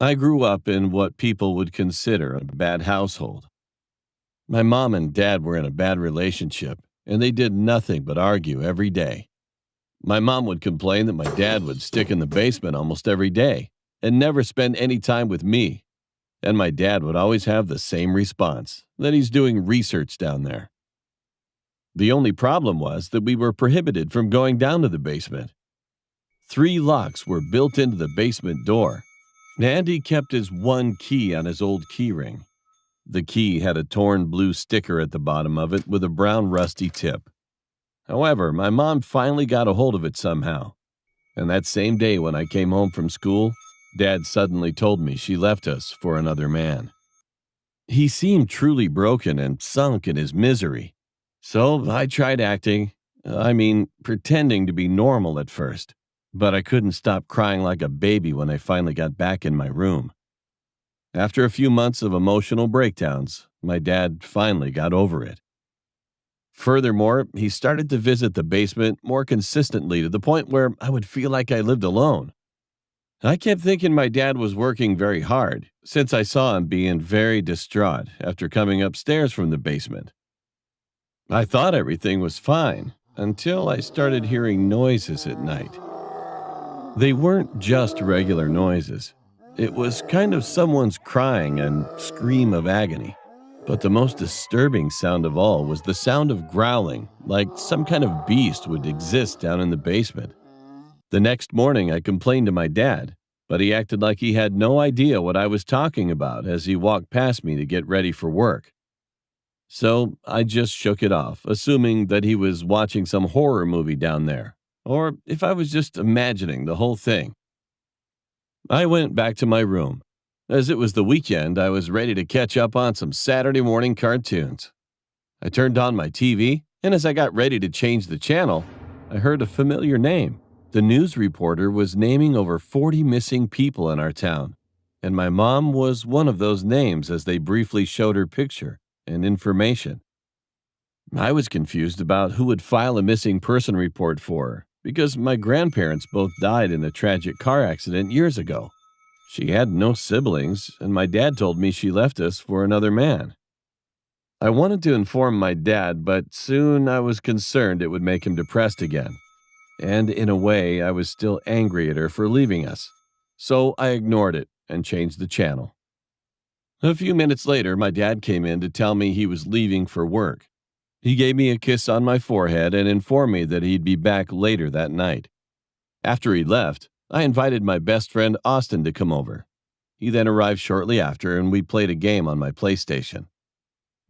I grew up in what people would consider a bad household. My mom and dad were in a bad relationship, and they did nothing but argue every day. My mom would complain that my dad would stick in the basement almost every day and never spend any time with me. And my dad would always have the same response, that he's doing research down there. The only problem was that we were prohibited from going down to the basement. 3 locks were built into the basement door, and he kept his one key on his old keyring. The key had a torn blue sticker at the bottom of it with a brown rusty tip. However, my mom finally got a hold of it somehow. And that same day when I came home from school, Dad suddenly told me she left us for another man. He seemed truly broken and sunk in his misery. So I tried pretending to be normal at first. But I couldn't stop crying like a baby when I finally got back in my room. After a few months of emotional breakdowns, my dad finally got over it. Furthermore, he started to visit the basement more consistently to the point where I would feel like I lived alone. I kept thinking my dad was working very hard, since I saw him being very distraught after coming upstairs from the basement. I thought everything was fine until I started hearing noises at night. They weren't just regular noises. It was kind of someone's crying and scream of agony. But the most disturbing sound of all was the sound of growling, like some kind of beast would exist down in the basement. The next morning, I complained to my dad, but he acted like he had no idea what I was talking about as he walked past me to get ready for work. So I just shook it off, assuming that he was watching some horror movie down there, or if I was just imagining the whole thing. I went back to my room. As it was the weekend, I was ready to catch up on some Saturday morning cartoons. I turned on my TV, and as I got ready to change the channel, I heard a familiar name. The news reporter was naming over 40 missing people in our town, and my mom was one of those names as they briefly showed her picture and information. I was confused about who would file a missing person report for her, because my grandparents both died in a tragic car accident years ago. She had no siblings, and my dad told me she left us for another man. I wanted to inform my dad, but soon I was concerned it would make him depressed again. And in a way, I was still angry at her for leaving us. So I ignored it and changed the channel. A few minutes later, my dad came in to tell me he was leaving for work. He gave me a kiss on my forehead and informed me that he'd be back later that night. After he left, I invited my best friend Austin to come over. He then arrived shortly after, and we played a game on my PlayStation.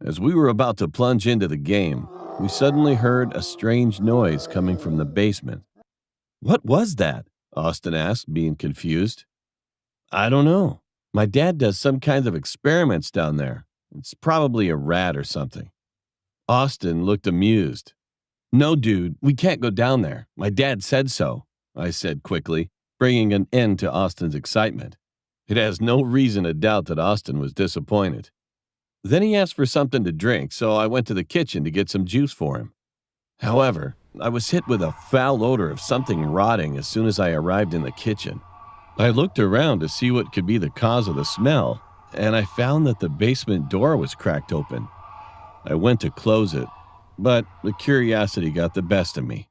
As we were about to plunge into the game, we suddenly heard a strange noise coming from the basement. "What was that?" Austin asked, being confused. "I don't know. My dad does some kinds of experiments down there. It's probably a rat or something." Austin looked amused. "No, dude, we can't go down there. My dad said so," I said quickly, bringing an end to Austin's excitement. It has no reason to doubt that Austin was disappointed. Then he asked for something to drink, so I went to the kitchen to get some juice for him. However, I was hit with a foul odor of something rotting as soon as I arrived in the kitchen. I looked around to see what could be the cause of the smell, and I found that the basement door was cracked open. I went to close it, but the curiosity got the best of me.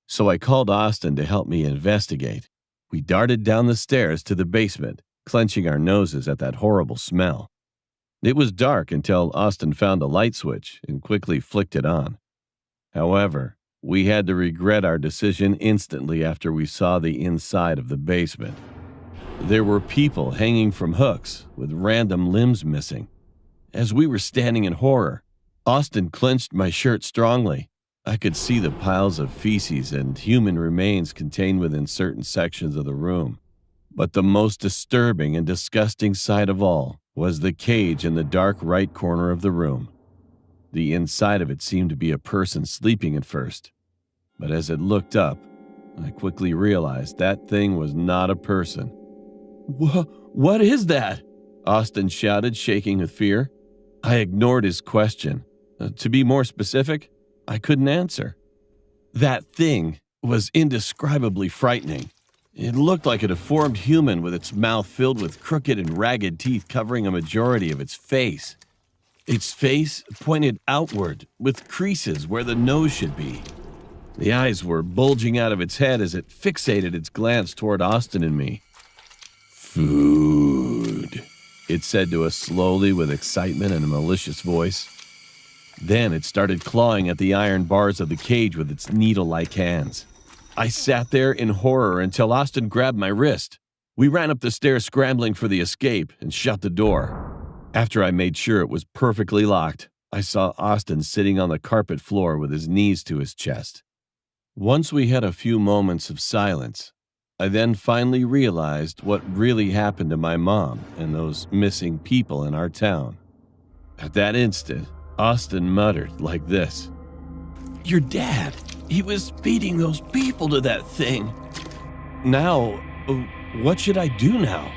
So I called Austin to help me investigate. We darted down the stairs to the basement, clenching our noses at that horrible smell. It was dark until Austin found a light switch and quickly flicked it on. However, we had to regret our decision instantly after we saw the inside of the basement. There were people hanging from hooks with random limbs missing. As we were standing in horror, Austin clenched my shirt strongly. I could see the piles of feces and human remains contained within certain sections of the room. But the most disturbing and disgusting sight of all was the cage in the dark right corner of the room. The inside of it seemed to be a person sleeping at first, but as it looked up, I quickly realized that thing was not a person. What is that?" Austin shouted, shaking with fear. I ignored his question. To be more specific, I couldn't answer. That thing was indescribably frightening. It looked like a deformed human with its mouth filled with crooked and ragged teeth covering a majority of its face. Its face pointed outward, with creases where the nose should be. The eyes were bulging out of its head as it fixated its glance toward Austin and me. "Food," it said to us slowly with excitement and a malicious voice. Then it started clawing at the iron bars of the cage with its needle-like hands. I sat there in horror until Austin grabbed my wrist. We ran up the stairs scrambling for the escape and shut the door. After I made sure it was perfectly locked, I saw Austin sitting on the carpet floor with his knees to his chest. Once we had a few moments of silence, I then finally realized what really happened to my mom and those missing people in our town. At that instant, Austin muttered like this: "Your dad, he was feeding those people to that thing. Now, what should I do now?"